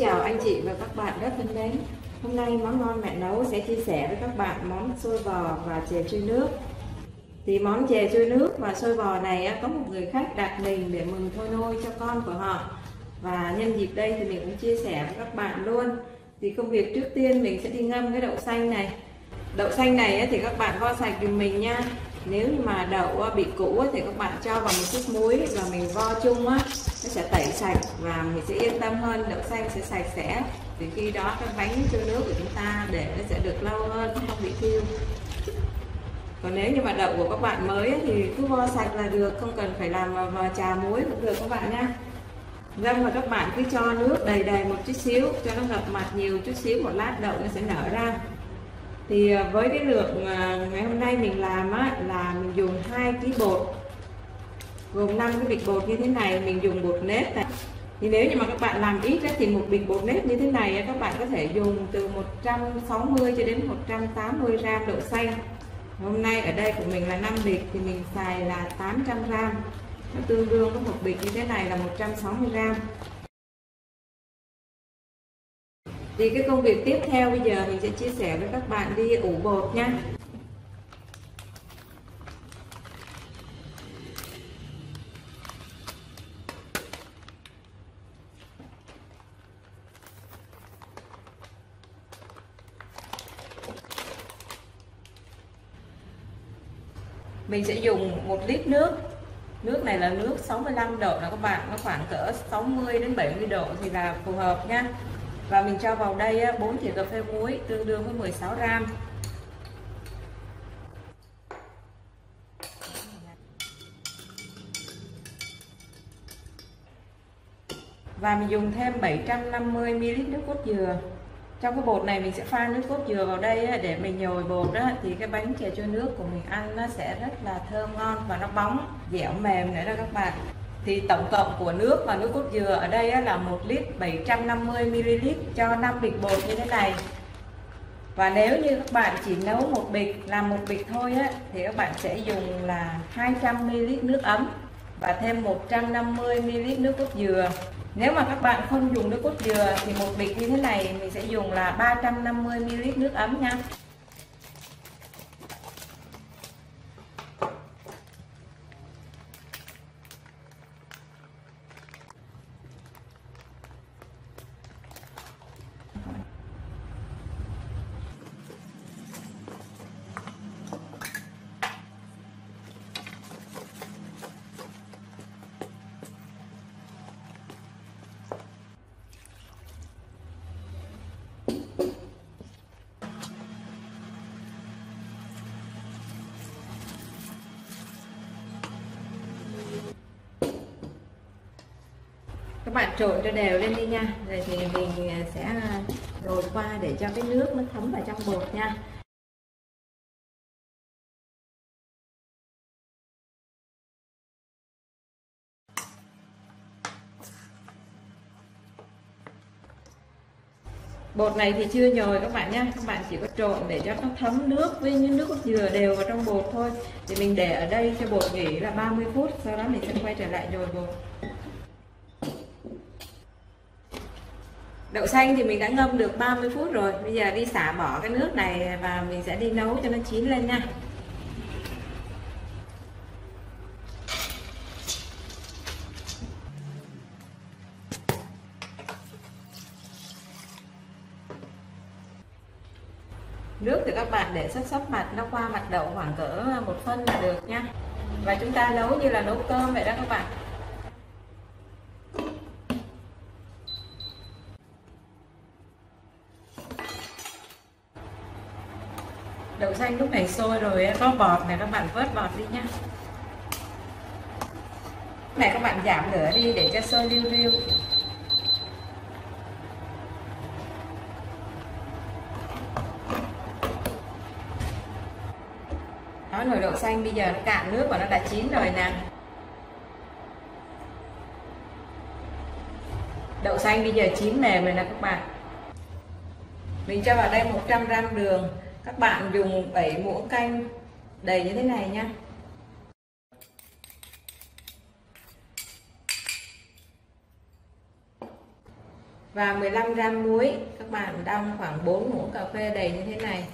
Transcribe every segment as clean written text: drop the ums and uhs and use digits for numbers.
chào anh chị và các bạn rất thân mến. Hôm nay món ngon mẹ nấu sẽ chia sẻ với các bạn món xôi bò và chè trôi nước. Thì món chè trôi nước và xôi bò này có một người khách đặt mình để mừng thôi nôi cho con của họ. Và nhân dịp đây thì mình cũng chia sẻ với các bạn luôn. Thì công việc trước tiên mình sẽ đi ngâm cái đậu xanh này. Đậu xanh này thì các bạn vo sạch giùm mình nha. Nếu như mà đậu bị cũ thì các bạn cho vào một chút muối và mình vo chung nó sẽ tẩy sạch và mình sẽ yên tâm hơn, đậu xanh sẽ sạch sẽ. Thì khi đó cái bánh trôi nước của chúng ta để nó sẽ được lâu hơn, không bị thiêu. Còn nếu như mà đậu của các bạn mới thì cứ vo sạch là được, không cần phải làm vào trà muối cũng được các bạn nha. Ngâm và các bạn cứ cho nước đầy đầy một chút xíu, cho nó ngập mặt nhiều chút xíu, một lát đậu nó sẽ nở ra. Thì với cái lượng ngày hôm nay mình làm là mình dùng 2 kg bột, gồm 5 cái bịch bột như thế này. Mình dùng bột nếp này. Thì nếu như mà các bạn làm ít thì một bịch bột nếp như thế này các bạn có thể dùng từ 160 cho đến 180 gram đậu xanh. Hôm nay ở đây của mình là 5 bịch thì mình xài là 800 gram. Nó tương đương với một bịch như thế này là 160 gram. Thì cái công việc tiếp theo bây giờ mình sẽ chia sẻ với các bạn đi ủ bột nha. Mình sẽ dùng 1 lít nước. Nước này là nước 65 độ là các bạn, nó khoảng cỡ 60 đến 70 độ thì là phù hợp nha. Và mình cho vào đây 4 thìa cà phê muối tương đương với 16 gram. Và mình dùng thêm 750 ml nước cốt dừa. Trong cái bột này mình sẽ pha nước cốt dừa vào đây để mình nhồi bột thì cái bánh chè trôi nước của mình ăn nó sẽ rất là thơm ngon và nó bóng, dẻo mềm nữa đó các bạn. Thì tổng cộng của nước và nước cốt dừa ở đây là 1 lít 750 ml cho 5 bịch bột như thế này. Và nếu như các bạn chỉ nấu một bịch, làm một bịch thôi thì các bạn sẽ dùng là 200 ml nước ấm và thêm 150 ml nước cốt dừa. Nếu mà các bạn không dùng nước cốt dừa thì một bịch như thế này mình sẽ dùng là 350 ml nước ấm nha. Các bạn trộn cho đều lên đi nha. Rồi thì mình sẽ đổ qua để cho cái nước nó thấm vào trong bột nha. Bột này thì chưa nhồi các bạn nha, các bạn chỉ có trộn để cho nó thấm nước với những nước cốt dừa đều vào trong bột thôi. Thì mình để ở đây cho bột nghỉ là 30 phút, sau đó mình sẽ quay trở lại nhồi bột. Đậu xanh thì mình đã ngâm được 30 phút rồi, bây giờ đi xả bỏ cái nước này và mình sẽ đi nấu cho nó chín lên nha. Nước thì các bạn để sấp mặt, nó qua mặt đậu khoảng cỡ 1 phân là được nha. Và chúng ta nấu như là nấu cơm vậy đó các bạn. Đậu xanh lúc này sôi rồi, có bọt này, các bạn vớt bọt đi nha. Này các bạn giảm lửa đi để cho sôi liu riu. Đó, nồi đậu xanh bây giờ nó cạn nước và nó đã chín rồi nè. Đậu xanh bây giờ chín mềm rồi nè các bạn. Mình cho vào đây 100 gram đường. Các bạn dùng 7 muỗng canh đầy như thế này nha. và 15 gram muối. Các bạn đong khoảng 4 muỗng cà phê đầy như thế này.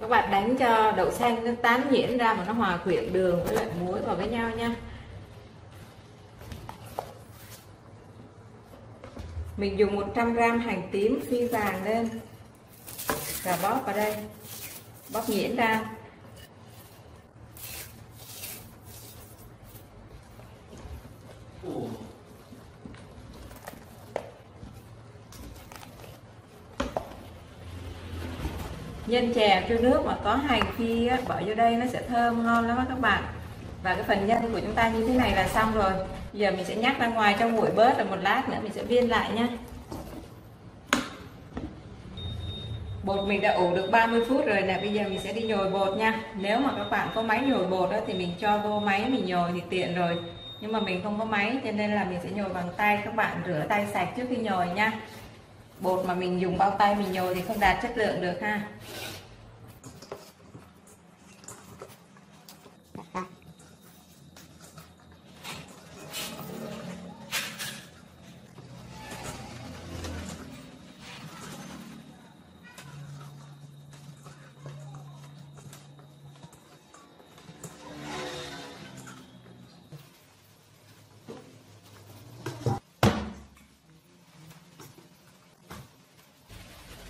Các bạn đánh cho đậu xanh nó tán nhuyễn ra mà nó hòa quyện đường với lại muối vào với nhau nha. Mình dùng 100 gram hành tím phi vàng lên và bóp vào đây, bóp nhuyễn ra. Nhân chè trôi nước mà có hành phi á, bỏ vô đây nó sẽ thơm ngon lắm các bạn. Và cái phần nhân của chúng ta như thế này là xong rồi. Bây giờ mình sẽ nhắc ra ngoài cho nguội bớt, rồi một lát nữa mình sẽ viên lại nha. Bột mình đã ủ được 30 phút rồi nè. Bây giờ mình sẽ đi nhồi bột nha. Nếu mà các bạn có máy nhồi bột đó, thì mình cho vô máy mình nhồi thì tiện rồi. Nhưng mà mình không có máy cho nên là mình sẽ nhồi bằng tay. Các bạn rửa tay sạch trước khi nhồi nha. Bột mà mình dùng bao tay mình nhồi thì không đạt chất lượng được ha.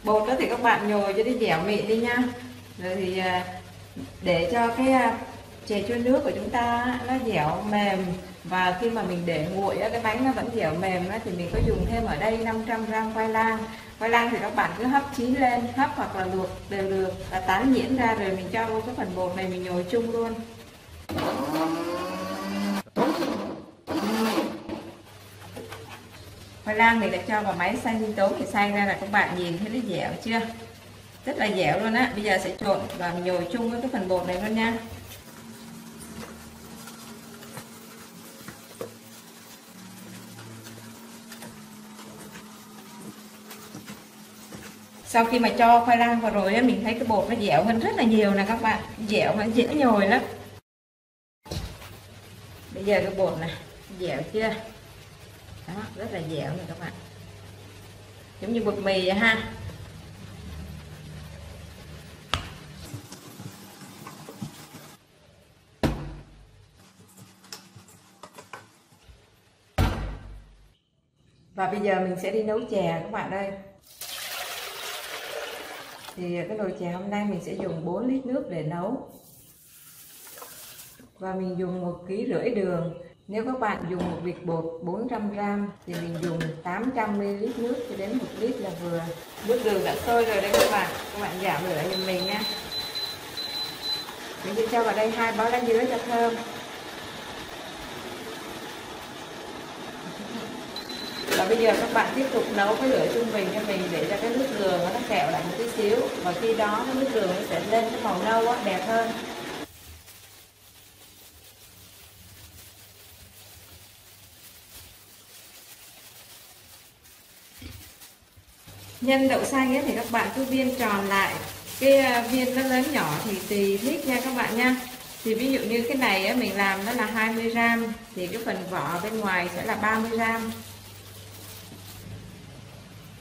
Bột đó thì các bạn nhồi cho đi dẻo mịn đi nha. Rồi thì để cho cái chè trôi nước của chúng ta nó dẻo mềm, và khi mà mình để nguội cái bánh nó vẫn dẻo mềm thì mình có dùng thêm ở đây 500 gram khoai lang. Khoai lang thì các bạn cứ hấp chín lên, hấp hoặc là luộc đều được, và tán nhuyễn ra rồi mình cho vô cái phần bột này mình nhồi chung luôn. Khoai lang mình đã cho vào máy xay sinh tố thì xay ra là các bạn nhìn thấy nó dẻo chưa? Rất là dẻo luôn á. Bây giờ sẽ trộn và nhồi chung với cái phần bột này luôn nha. Sau khi mà cho khoai lang vào rồi mình thấy cái bột nó dẻo hơn rất là nhiều nè các bạn, dẻo mà dễ nhồi lắm. Bây giờ cái bột này dẻo chưa? Đó, rất là dẻo nè các bạn, giống như bột mì vậy ha. Và bây giờ mình sẽ đi nấu chè các bạn ơi. Thì cái nồi chè hôm nay mình sẽ dùng 4 lít nước để nấu. Và mình dùng 1,5 kg đường. Nếu các bạn dùng một bịch bột 400 gram thì mình dùng 800 ml nước cho đến 1 lít là vừa. Nước đường đã sôi rồi đấy các bạn giảm lửa giùm mình nha. Mình sẽ cho vào đây 2 bó lá dứa cho thơm. Và bây giờ các bạn tiếp tục nấu với lửa trung bình cho mình, để cho cái nước đường nó kẹo lại một tí xíu, và khi đó cái nước đường nó sẽ lên cái màu nâu đẹp hơn. Nhân đậu xanh thì các bạn cứ viên tròn lại, cái viên nó lớn nhỏ thì tùy thích nha các bạn nha. Thì ví dụ như cái này mình làm nó là 20 gram thì cái phần vỏ bên ngoài sẽ là 30 gram.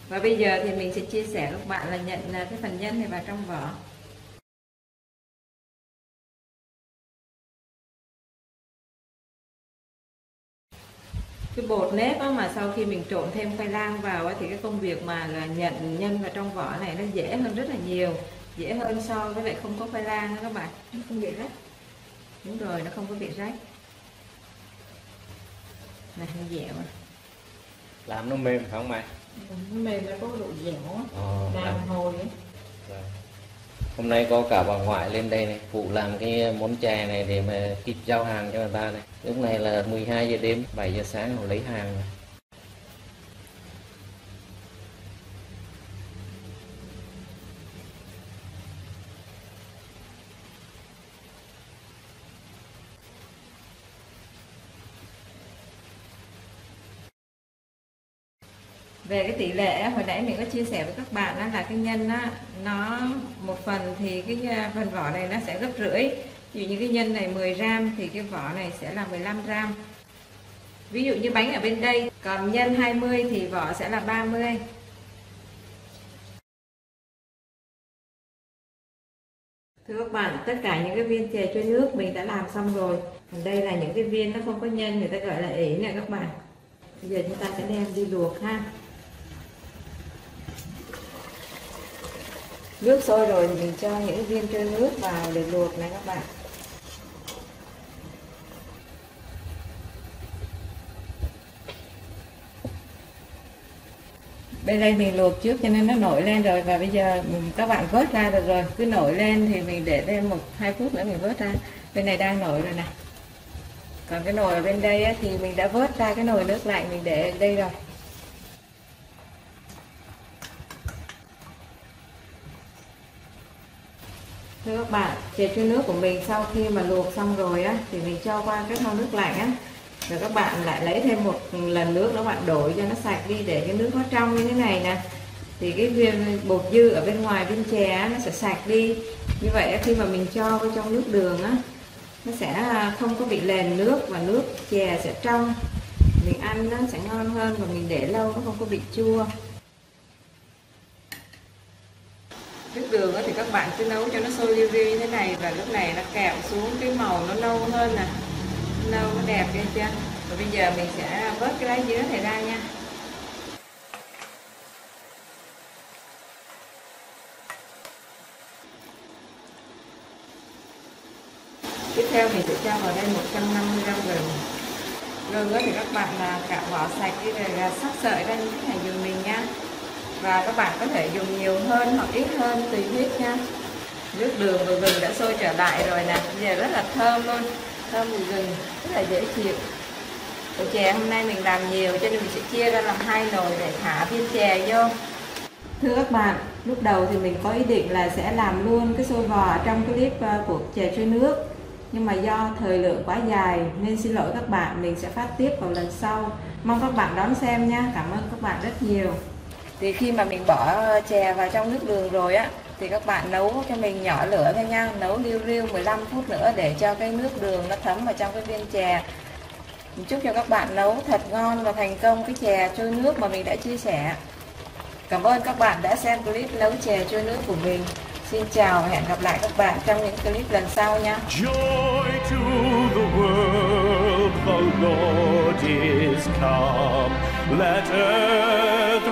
Và bây giờ thì mình sẽ chia sẻ các bạn là nhận cái phần nhân này vào trong vỏ. Cái bột nếp mà sau khi mình trộn thêm khoai lang vào thì cái công việc mà là nhận nhân vào trong vỏ này nó dễ hơn rất là nhiều, dễ hơn so với lại không có khoai lang đó các bạn. Nó không bị rách. Đúng rồi, nó không có bị rách. Này nó dẻo à. Làm nó mềm phải không mày? Nó mềm, nó có độ dẻo làm hồi ấy. Rồi. Hôm nay có cả bà ngoại lên đây này, phụ làm cái món chè này để mà kịp giao hàng cho người ta này. Lúc này là 12 giờ đêm, 7 giờ sáng họ lấy hàng rồi. Về cái tỷ lệ hồi nãy mình có chia sẻ với các bạn đó là cái nhân á, nó một phần thì cái phần vỏ này nó sẽ gấp rưỡi. Ví dụ như cái nhân này 10 gram thì cái vỏ này sẽ là 15 gram. Ví dụ như bánh ở bên đây, còn nhân 20 thì vỏ sẽ là 30. Thưa các bạn, tất cả những cái viên chè trôi nước mình đã làm xong rồi. Còn đây là những cái viên nó không có nhân, người ta gọi là ỉ nè các bạn. Bây giờ chúng ta sẽ đem đi luộc ha. Nước sôi rồi thì mình cho những viên trôi nước vào để luộc này các bạn. Bên đây mình luộc trước cho nên nó nổi lên rồi, và bây giờ các bạn vớt ra được rồi. Cứ nổi lên thì mình để thêm 1-2 phút nữa mình vớt ra. Bên này đang nổi rồi nè. Còn cái nồi ở bên đây á, thì mình đã vớt ra cái nồi nước lạnh mình để ở đây rồi. Thưa các bạn, chè trôi nước của mình sau khi mà luộc xong rồi á thì mình cho qua cái nồi nước lạnh á, rồi các bạn lại lấy thêm một lần nước các bạn đổ cho nó sạch đi, để cái nước nó trong như thế này nè, thì cái viên bột dư ở bên ngoài viên chè á, nó sẽ sạch đi. Như vậy á, khi mà mình cho vào trong nước đường á, nó sẽ không có bị lèn nước và nước chè sẽ trong, mình ăn nó sẽ ngon hơn, và mình để lâu nó không có bị chua. Nước đường thì các bạn cứ nấu cho nó sôi liu riu như thế này, và lúc này nó kẹo xuống cái màu nó nâu hơn nè, nâu nó đẹp ghê chưa. Và bây giờ mình sẽ vớt cái lá dứa này ra nha. Tiếp theo mình sẽ cho vào đây 150g gừng. Gừng thì các bạn là cạo vỏ sạch đi, rồi sắc sợi ra như thế này dùm mình nha. Và các bạn có thể dùng nhiều hơn hoặc ít hơn tùy thích nha. Nước đường và gừng đã sôi trở lại rồi nè, bây giờ rất là thơm luôn, thơm mùi gừng, rất là dễ chịu. Nồi chè hôm nay mình làm nhiều cho nên mình sẽ chia ra làm 2 nồi để thả viên chè vô. Thưa các bạn, lúc đầu thì mình có ý định là sẽ làm luôn cái xôi bò trong cái clip của chè trôi nước, nhưng mà do thời lượng quá dài nên xin lỗi các bạn, mình sẽ phát tiếp vào lần sau. Mong các bạn đón xem nha, cảm ơn các bạn rất nhiều. Thì khi mà mình bỏ chè vào trong nước đường rồi á, thì các bạn nấu cho mình nhỏ lửa thôi nha, nấu liu riu 15 phút nữa để cho cái nước đường nó thấm vào trong cái viên chè. Mình chúc cho các bạn nấu thật ngon và thành công cái chè trôi nước mà mình đã chia sẻ. Cảm ơn các bạn đã xem clip nấu chè trôi nước của mình. Xin chào và hẹn gặp lại các bạn trong những clip lần sau nha. Joy to the world, the Lord is come. Let earth